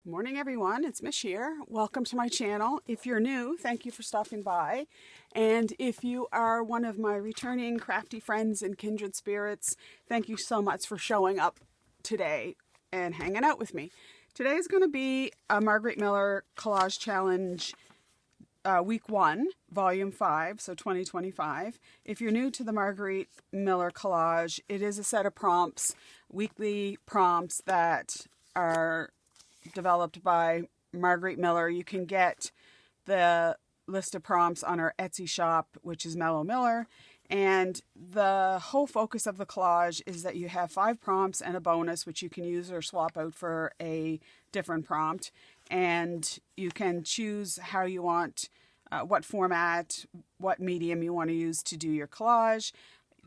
Morning everyone, it's Mish here. Welcome to my channel. If you're new, thank you for stopping by. And if you are one of my returning crafty friends and kindred spirits, thank you so much for showing up today and hanging out with me. Today is going to be a Margarete Miller Collage Challenge Week 1, Volume 5, so 2025. If you're new to the Margarete Miller Collage, it is a set of prompts, weekly prompts that are developed by Margarete Miller. You can get the list of prompts on our Etsy shop, which is Mellow Miller. And the whole focus of the collage is that you have 5 prompts and a bonus, which you can use or swap out for a different prompt. And you can choose how you want, what format, what medium you want to use to do your collage.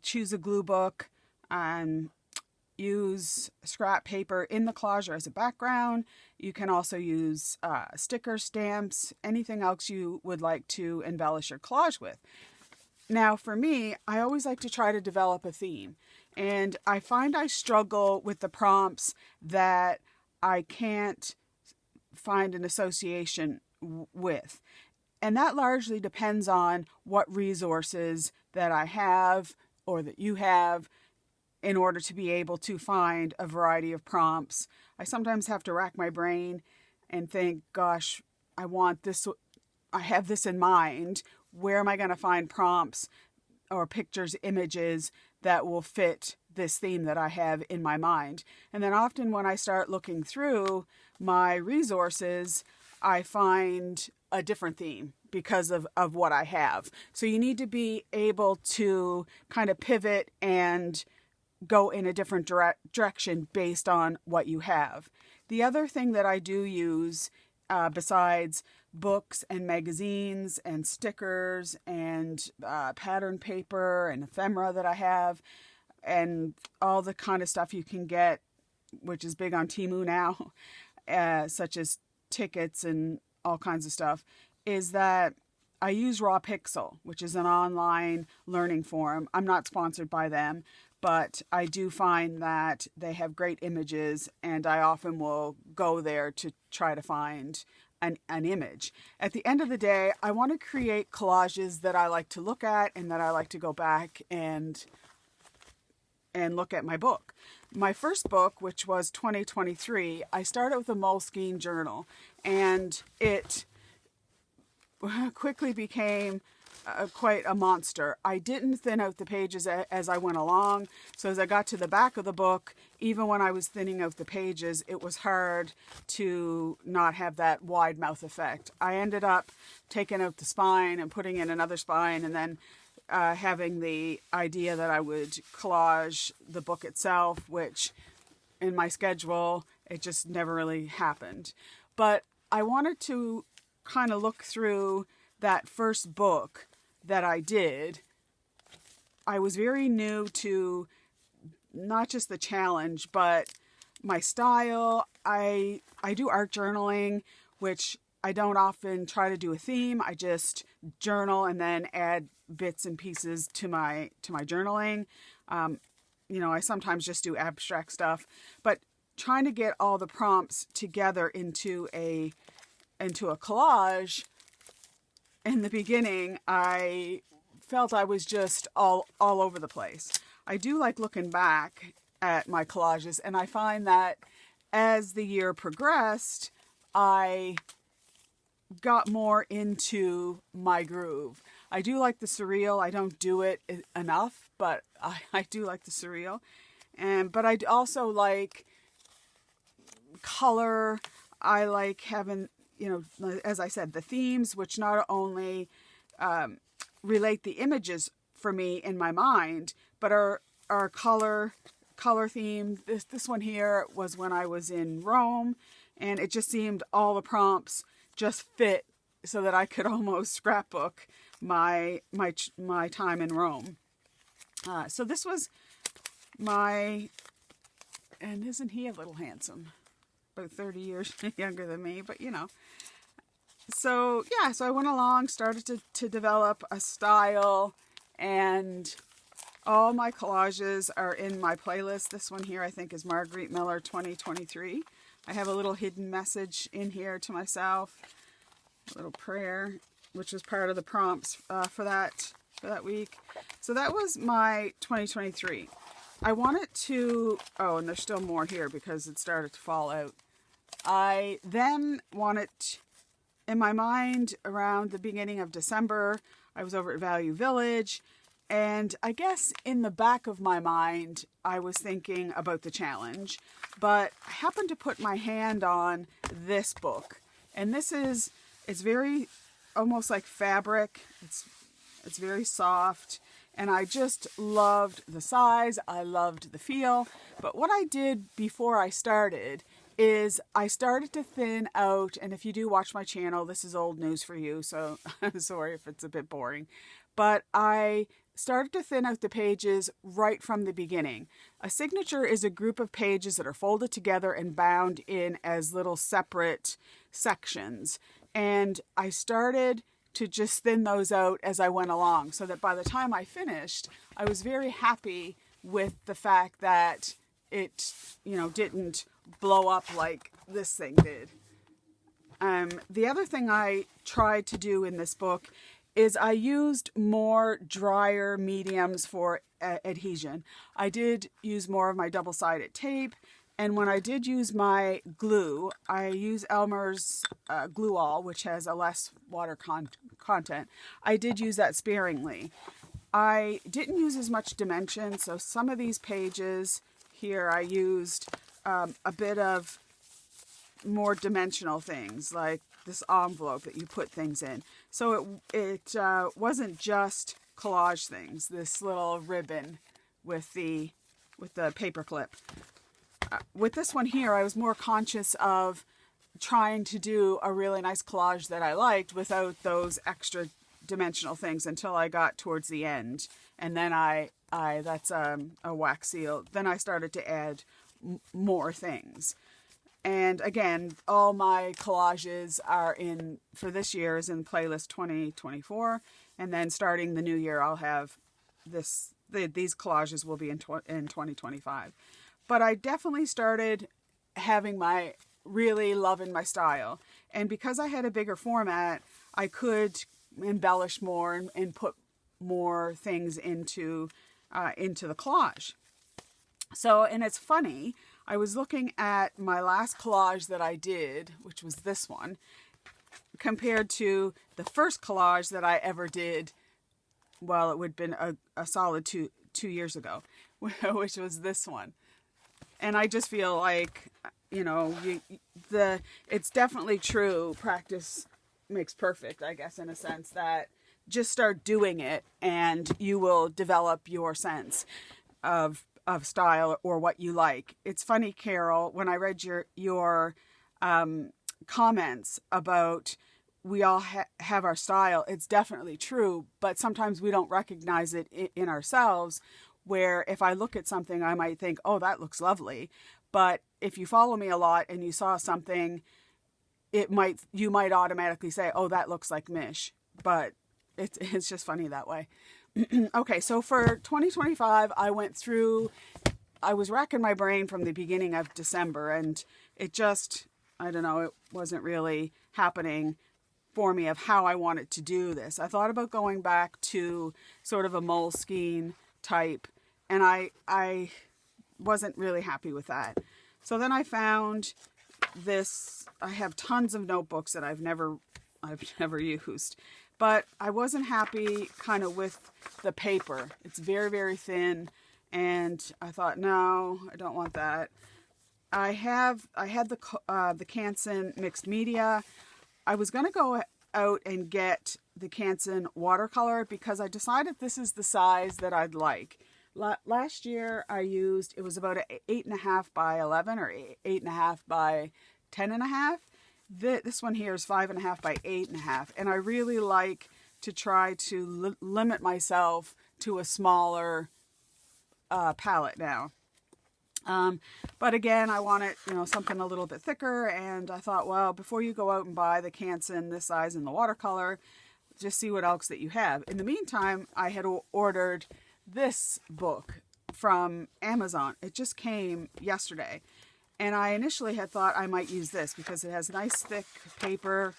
Choose a glue book, use scrap paper in the collage or as a background. You can also use stickers, stamps, anything else you would like to embellish your collage with. Now for me, I always like to try to develop a theme, and I find I struggle with the prompts that I can't find an association with. And that largely depends on what resources that I have or that you have in order to be able to find a variety of prompts. I sometimes have to rack my brain and think, gosh, I want this, I have this in mind. Where am I going to find prompts or pictures, images that will fit this theme that I have in my mind? And then often when I start looking through my resources, I find a different theme because of what I have. So you need to be able to kind of pivot and go in a different direction based on what you have. The other thing that I do use, besides books and magazines and stickers and pattern paper and ephemera that I have, and all the kind of stuff you can get, which is big on Temu now, such as tickets and all kinds of stuff, is that I use Raw Pixel, which is an online learning forum. I'm not sponsored by them, but I do find that they have great images, and I often will go there to try to find an image. At the end of the day, I want to create collages that I like to look at and that I like to go back and look at my book. My first book, which was 2023, I started with a Moleskine journal, and it quickly became quite a monster. I didn't thin out the pages as I went along, so as I got to the back of the book, even when I was thinning out the pages, it was hard to not have that wide mouth effect. I ended up taking out the spine and putting in another spine, and then having the idea that I would collage the book itself, which in my schedule, it just never really happened. But I wanted to kind of look through that first book that I did. I was very new to not just the challenge, but my style. I do art journaling, which I don't often try to do a theme. I just journal and then add bits and pieces to my journaling. I sometimes just do abstract stuff, but trying to get all the prompts together into a collage. In the beginning, I felt I was just all over the place. I do like looking back at my collages, and I find that as the year progressed, I got more into my groove. I do like the surreal. I don't do it enough, but I do like the surreal. But I also like color. I like having, as I said, the themes, which not only relate the images for me in my mind, but are color themed. This one here was when I was in Rome, and it just seemed all the prompts just fit so that I could almost scrapbook my time in Rome. So this was and isn't he a little handsome? About 30 years younger than me, but So yeah, so I went along, started to develop a style, and all my collages are in my playlist. This one here I think is Margarete Miller 2023. I have a little hidden message in here to myself, a little prayer, which was part of the prompts for that week. So that was my 2023. I wanted to, oh, and there's still more here because it started to fall out. I then wanted, in my mind, around the beginning of December, I was over at Value Village, and I guess in the back of my mind, I was thinking about the challenge, but I happened to put my hand on this book, and it's very, almost like fabric. It's very soft. And I just loved the size. I loved the feel. But what I did before I started is I started to thin out. And if you do watch my channel, this is old news for you. So I'm sorry if it's a bit boring. But I started to thin out the pages right from the beginning. A signature is a group of pages that are folded together and bound in as little separate sections. And I started to just thin those out as I went along, so that by the time I finished, I was very happy with the fact that it, didn't blow up like this thing did. The other thing I tried to do in this book is I used more drier mediums for adhesion. I did use more of my double-sided tape. And when I did use my glue, I use Elmer's Glue All, which has a less water content. I did use that sparingly. I didn't use as much dimension, so some of these pages here I used a bit of more dimensional things, like this envelope that you put things in. So it wasn't just collage things, this little ribbon with the paper clip. With this one here, I was more conscious of trying to do a really nice collage that I liked without those extra dimensional things until I got towards the end. And then that's a wax seal. Then I started to add more things. And again, all my collages are for this year is in playlist 2024. And then starting the new year, I'll have these collages will be in 2025. But I definitely started really loving my style. And because I had a bigger format, I could embellish more and put more things into the collage. So, and it's funny, I was looking at my last collage that I did, which was this one, compared to the first collage that I ever did, well, it would have been a solid two years ago, which was this one. And I just feel like, it's definitely true. Practice makes perfect, I guess, in a sense that just start doing it and you will develop your sense of style or what you like. It's funny, Carol, when I read your comments about we all have our style, it's definitely true, but sometimes we don't recognize it in ourselves. Where if I look at something, I might think, oh, that looks lovely. But if you follow me a lot and you saw something, you might automatically say, oh, that looks like Mish. But it's just funny that way. Okay, so for 2025, I was racking my brain from the beginning of December, and it just, I don't know, it wasn't really happening for me of how I wanted to do this. I thought about going back to sort of a Moleskine type, and I wasn't really happy with that. So then I found this. I have tons of notebooks that I've never used, but I wasn't happy kind of with the paper. It's very, very thin, and I thought, no, I don't want that. I had the Canson mixed media. I was going to go out and get the Canson watercolor because I decided this is the size that I'd like. Last year it was about 8.5 by 11 or 8.5 by 10.5. This one here is 5.5 by 8.5, and I really like to try to limit myself to a smaller palette now. But again, I wanted, something a little bit thicker, and I thought, well, before you go out and buy the Canson this size in the watercolor, just see what else that you have. In the meantime, I had ordered this book from Amazon. It just came yesterday, And I initially had thought I might use this because it has nice thick paper,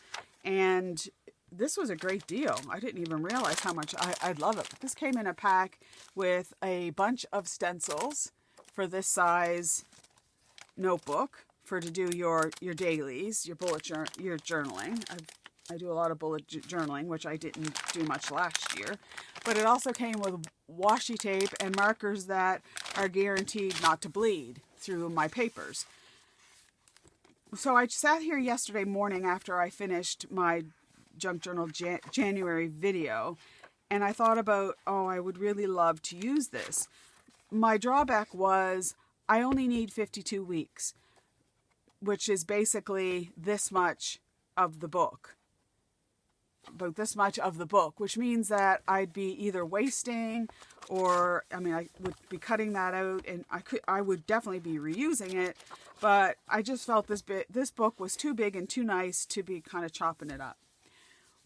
and this was a great deal. I didn't even realize how much I'd love it. But this came in a pack with a bunch of stencils for this size notebook for to do your dailies, your your journaling. I do a lot of bullet journaling, which I didn't do much last year. But it also came with washi tape and markers that are guaranteed not to bleed through my papers. So I sat here yesterday morning after I finished my Junk Journal January video, and I thought about, oh, I would really love to use this. My drawback was I only need 52 weeks, which is basically this much of the book. About this much of the book, which means that I'd be either wasting or, I mean, I would be cutting that out, and I would definitely be reusing it, but I just felt this book was too big and too nice to be kind of chopping it up.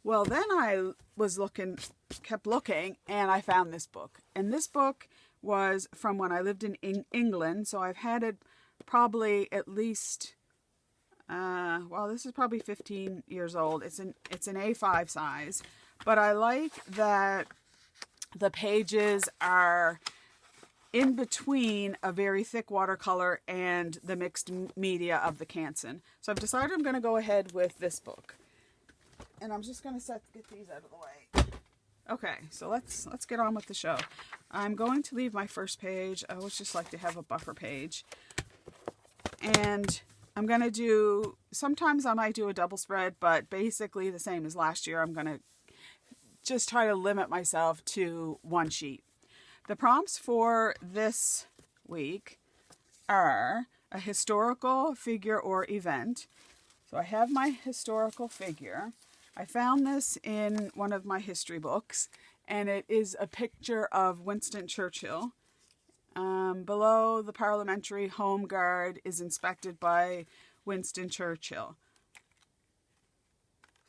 Well, then I kept looking, and I found this book. And this book was from when I lived in England, so I've had it probably at least, well, this is probably 15 years old. It's an A5 size, but I like that the pages are in between a very thick watercolor and the mixed media of the Canson. So I've decided I'm going to go ahead with this book. And I'm just going to get these out of the way. Okay, so let's get on with the show. I'm going to leave my first page. I always just like to have a buffer page. And I'm going to do, sometimes I might do a double spread, but basically the same as last year. I'm going to just try to limit myself to one sheet. The prompts for this week are a historical figure or event. So I have my historical figure. I found this in one of my history books, and it is a picture of Winston Churchill. Below, the Parliamentary Home Guard is inspected by Winston Churchill.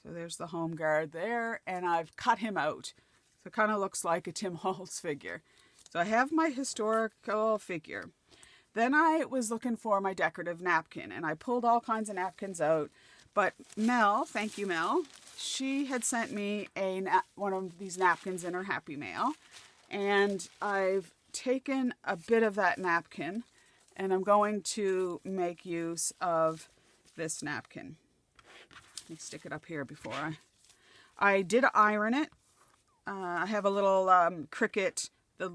So there's the Home Guard there, and I've cut him out. So it kind of looks like a Tim Holtz figure. So I have my historical figure. Then I was looking for my decorative napkin, and I pulled all kinds of napkins out. But Mel, thank you Mel, she had sent me one of these napkins in her Happy Mail. And I've taken a bit of that napkin, and I'm going to make use of this napkin. Let me stick it up here before I did iron it. I have a little Cricut, the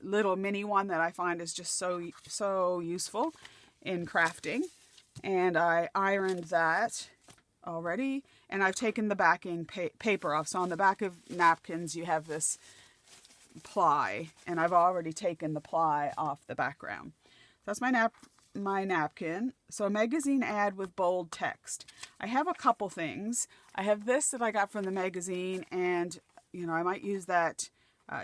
little mini one that I find is just so useful in crafting. And I ironed that already, and I've taken the backing paper off. So on the back of napkins you have this ply, and I've already taken the ply off the background. That's my napkin. So a magazine ad with bold text. I have a couple things. I have this that I got from the magazine, and I might use that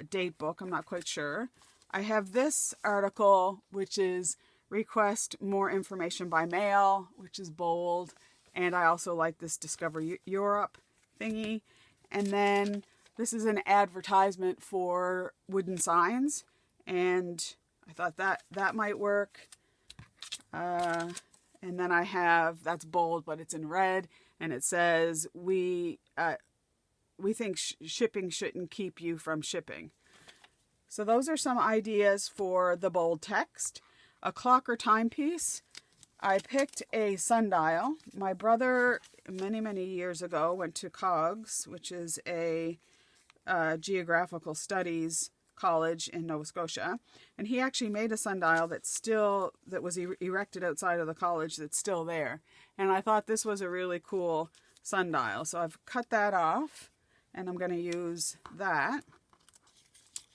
date book. I'm not quite sure. I have this article, which is request more information by mail, which is bold. And I also like this Discover Europe thingy. And then this is an advertisement for wooden signs, and I thought that might work. And then I have, that's bold, but it's in red, and it says, we think shipping shouldn't keep you from shipping. So those are some ideas for the bold text. A clock or timepiece. I picked a sundial. My brother, many years ago, went to Collage, which is a geographical studies college in Nova Scotia, and he actually made a sundial that was erected outside of the college that's still there. And I thought this was a really cool sundial, so I've cut that off, and I'm going to use that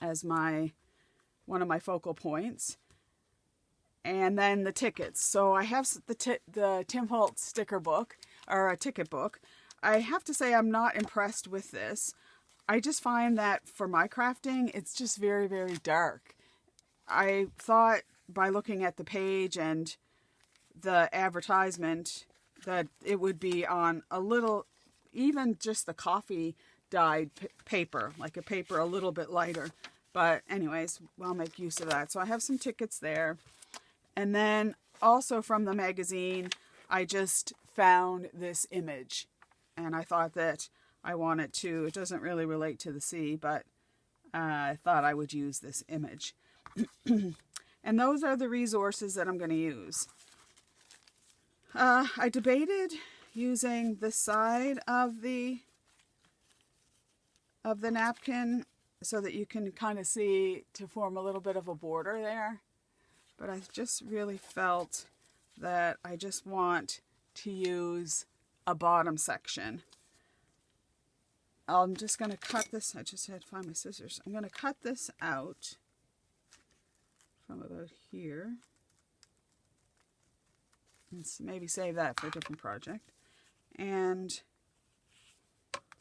as one of my focal points. And then the tickets. So I have the Tim Holtz sticker book, or a ticket book. I have to say I'm not impressed with this. I just find that for my crafting, it's just very, very dark. I thought by looking at the page and the advertisement that it would be on a little, even just the coffee dyed paper, like a paper a little bit lighter. But anyways, I'll make use of that. So I have some tickets there. And then also from the magazine, I just found this image, and I thought that I wanted to, it doesn't really relate to the sea, but I thought I would use this image. And those are the resources that I'm going to use. I debated using this side of the napkin so that you can kind of see, to form a little bit of a border there. But I just really felt that I just want to use a bottom section. I'm just going to cut this. I just had to find my scissors. I'm going to cut this out from about here. And maybe save that for a different project. And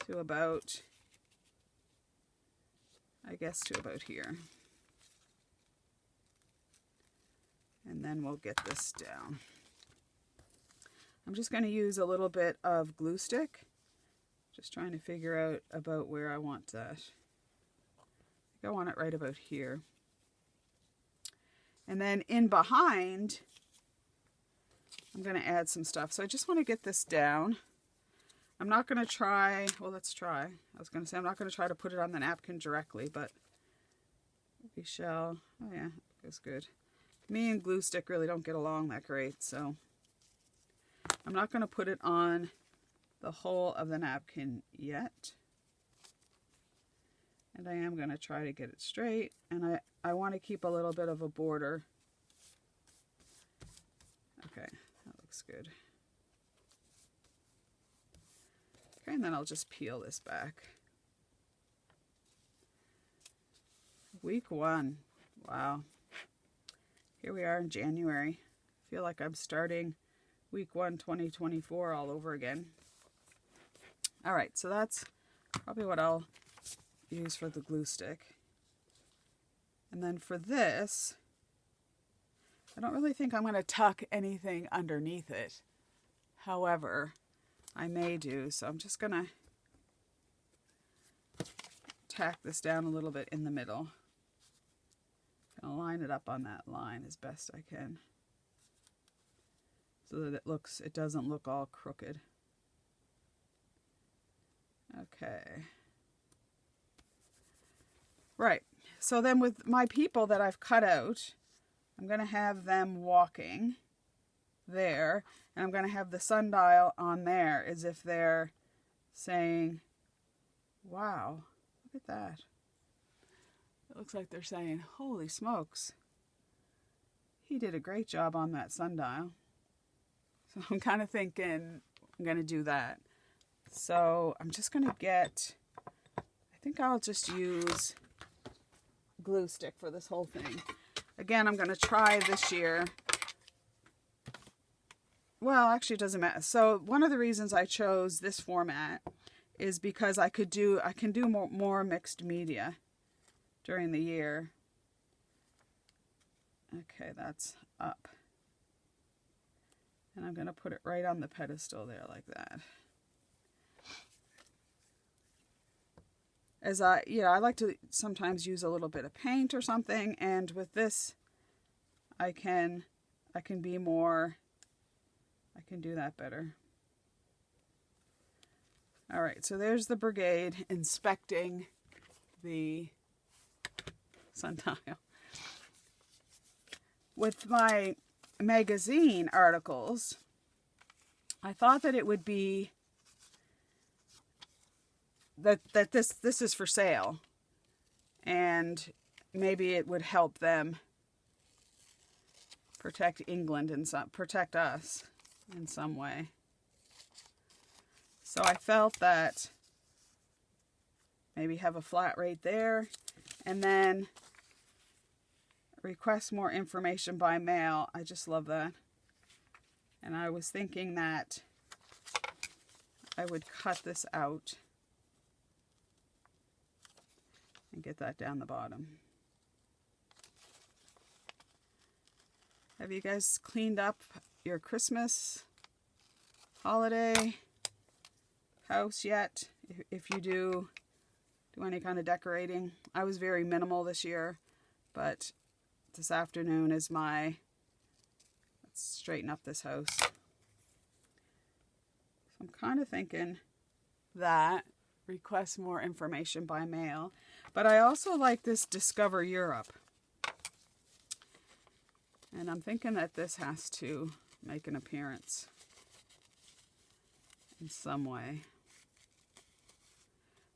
to about, I guess to about here. And then we'll get this down. I'm just going to use a little bit of glue stick. Just trying to figure out about where I want that. I think I want it right about here. And then in behind, I'm going to add some stuff. So I just want to get this down. I'm not going to try, well, let's try. I was going to say I'm not going to try to put it on the napkin directly, but we shall. Oh yeah, it goes good. Me and glue stick really don't get along that great, so I'm not going to put it on the whole of the napkin yet. And I am going to try to get it straight, and I want to keep a little bit of a border. Okay, that looks good. Okay, and then I'll just peel this back. Week 1. Wow. Here we are in January. I feel like I'm starting week 1, 2024 all over again. All right, so that's probably what I'll use for the glue stick. And then for this, I don't really think I'm going to tuck anything underneath it. However, I may do, so I'm just going to tack this down a little bit in the middle. I'm going to line it up on that line as best I can so that it doesn't look all crooked. Okay. Right. So then with my people that I've cut out, I'm going to have them walking there, and I'm going to have the sundial on there as if they're saying, wow, look at that. It looks like they're saying, holy smokes, he did a great job on that sundial. So I'm kind of thinking I'm going to do that. So I'm just going to get, I think I'll just use glue stick for this whole thing. Again, I'm going to try this year. Well, actually it doesn't matter. So one of the reasons I chose this format is because I can do more mixed media during the year. Okay, that's up. And I'm going to put it right on the pedestal there like that. As I like to sometimes use a little bit of paint or something, and with this I can be more, I can do that better. All right, so there's the brigade inspecting the sundial. With my magazine articles, I thought that it would be that this is for sale, and maybe it would help them protect England and protect us in some way. So I felt that maybe have a flat rate there, and then request more information by mail. I just love that. And I was thinking that I would cut this out and get that down the bottom. Have you guys cleaned up your Christmas holiday house yet? If you do any kind of decorating. I was very minimal this year, but this afternoon is my straighten up this house. So I'm kind of thinking that request more information by mail. But I also like this Discover Europe. And I'm thinking that this has to make an appearance in some way.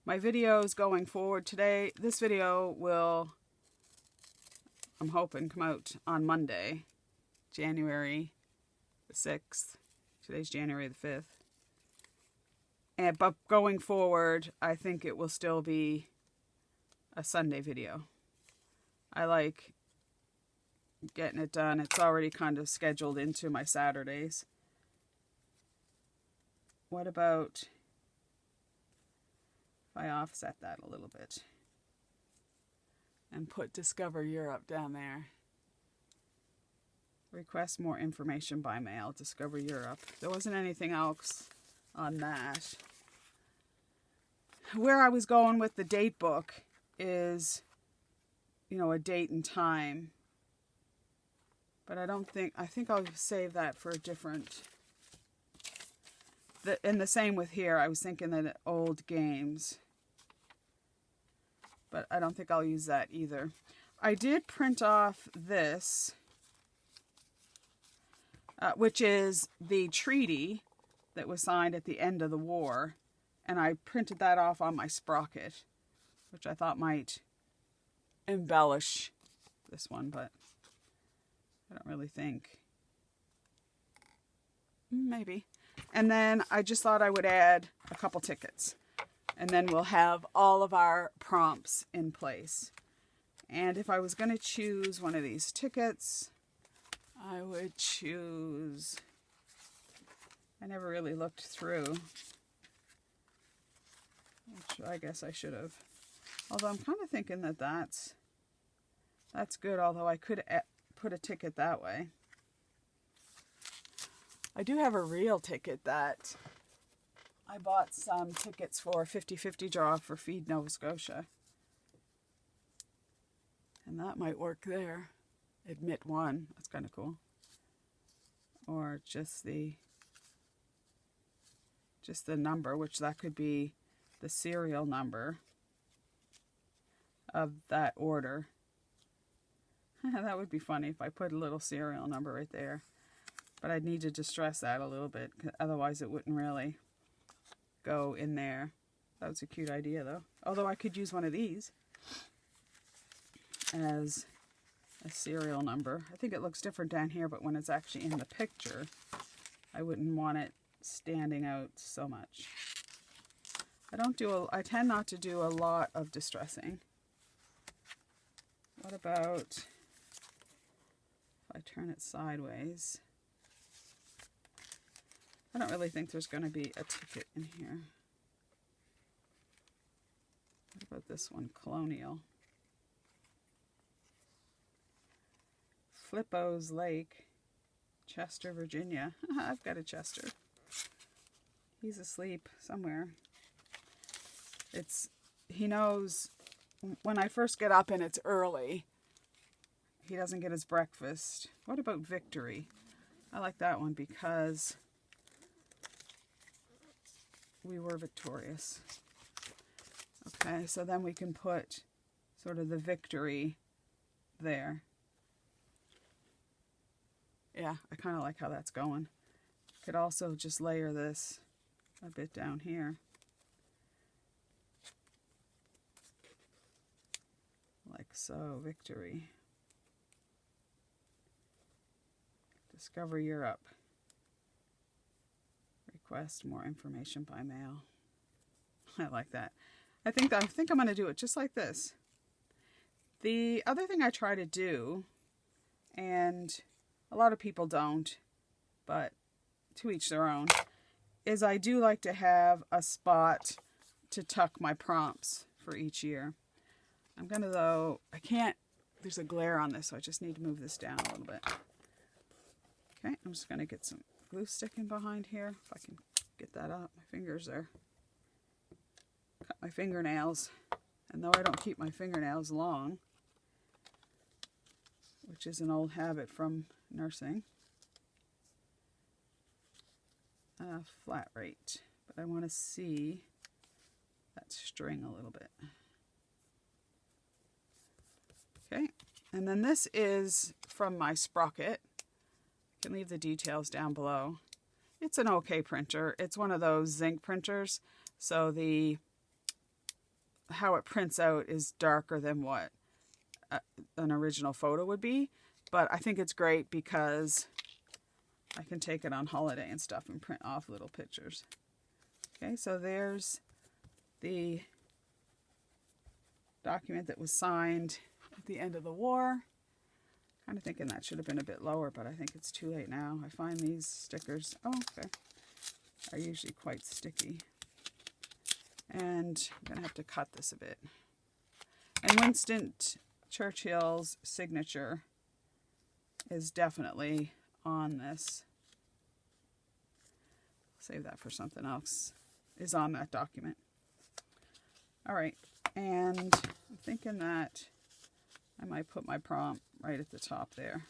My videos going forward today, this video will, I'm hoping, come out on Monday, January the 6th. Today's January the 5th. But going forward, I think it will still be a Sunday video. I like getting it done. It's already kind of scheduled into my Saturdays. What about if I offset that a little bit and put Discover Europe down there? Request more information by mail, Discover Europe. There wasn't anything else on that. Where I was going with the date book is, you know, a date and time. But I think I'll save that for a different. And the same with here. I was thinking that old games. But I don't think I'll use that either. I did print off this, which is the treaty that was signed at the end of the war. And I printed that off on my sprocket, which I thought might embellish this one, but I don't really think. Maybe. And then I just thought I would add a couple tickets. And then we'll have all of our prompts in place. And if I was going to choose one of these tickets, I would choose... I never really looked through, which I guess I should have. Although I'm kind of thinking that that's good, although I could put a ticket that way. I do have a real ticket that I bought some tickets for 50/50 draw for Feed Nova Scotia. And that might work there. Admit one. That's kind of cool. Or just the number, which that could be the serial number of that order. That would be funny if I put a little serial number right there. But I'd need to distress that a little bit, otherwise it wouldn't really go in there. That was a cute idea though. Although I could use one of these as a serial number. I think it looks different down here, but when it's actually in the picture, I wouldn't want it standing out so much. I tend not to do a lot of distressing. What about if I turn it sideways? I don't really think there's going to be a ticket in here. What about this one? Colonial. Flippo's Lake, Chester, Virginia. I've got a Chester. He's asleep somewhere. He knows when I first get up and it's early, he doesn't get his breakfast. What about Victory? I like that one because we were victorious. Okay, so then we can put sort of the victory there. Yeah, I kind of like how that's going. Could also just layer this a bit down here. Like so, Victory. Discover Europe. Request more information by mail. I like that. I think I'm going to do it just like this. The other thing I try to do, and a lot of people don't, but to each their own, is I do like to have a spot to tuck my prompts for each year. I'm going to, though, I can't, there's a glare on this, so I just need to move this down a little bit. Okay, I'm just going to get some glue sticking behind here, if I can get that up. My fingers are, cut my fingernails, and though I don't keep my fingernails long, which is an old habit from nursing, flat rate, but I want to see that string a little bit. Okay, and then this is from my sprocket. I can leave the details down below. It's an okay printer. It's one of those zinc printers, so how it prints out is darker than what an original photo would be, but I think it's great because I can take it on holiday and stuff and print off little pictures. Okay, so there's the document that was signed at the end of the war. Kind of thinking that should have been a bit lower, but I think it's too late now. I find these stickers, are usually quite sticky. And I'm going to have to cut this a bit. And Winston Churchill's signature is definitely on this. Save that for something else. Is on that document. All right, and I'm thinking that I might put my prompt right at the top there.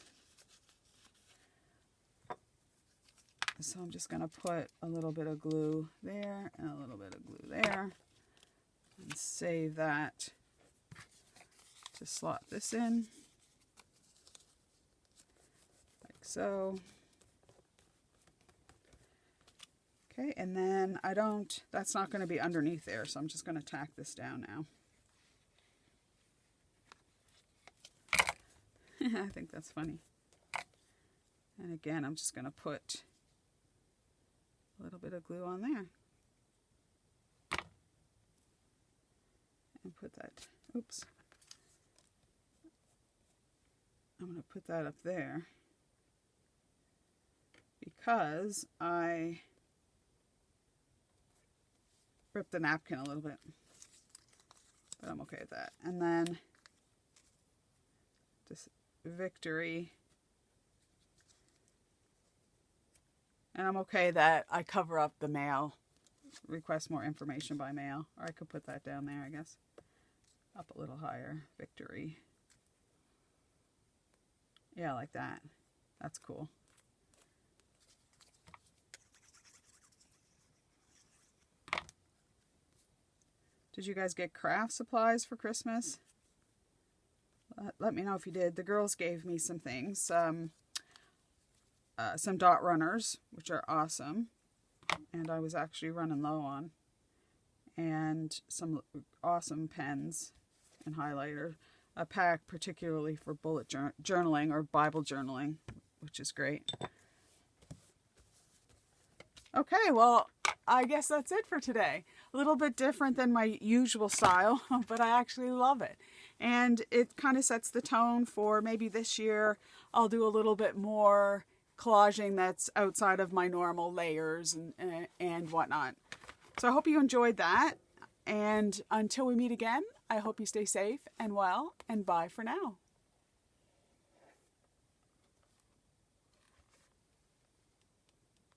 So I'm just going to put a little bit of glue there and a little bit of glue there and save that to slot this in like so. Okay, and then that's not going to be underneath there, so I'm just going to tack this down now. I think that's funny. And again, I'm just going to put a little bit of glue on there. And put that, oops. I'm going to put that up there because I ripped the napkin a little bit. But I'm okay with that. And then just Victory. And I'm okay that I cover up the mail. Request more information by mail. Or I could put that down there, I guess. Up a little higher. Victory. Yeah, like that. That's cool. Did you guys get craft supplies for Christmas? Let me know if you did. The girls gave me some things. Some dot runners, which are awesome. And I was actually running low on. And some awesome pens and highlighter. A pack particularly for bullet journaling or Bible journaling, which is great. Okay, well, I guess that's it for today. A little bit different than my usual style, but I actually love it. And it kind of sets the tone for maybe this year I'll do a little bit more collaging that's outside of my normal layers and whatnot. So I hope you enjoyed that. And until we meet again, I hope you stay safe and well, and bye for now.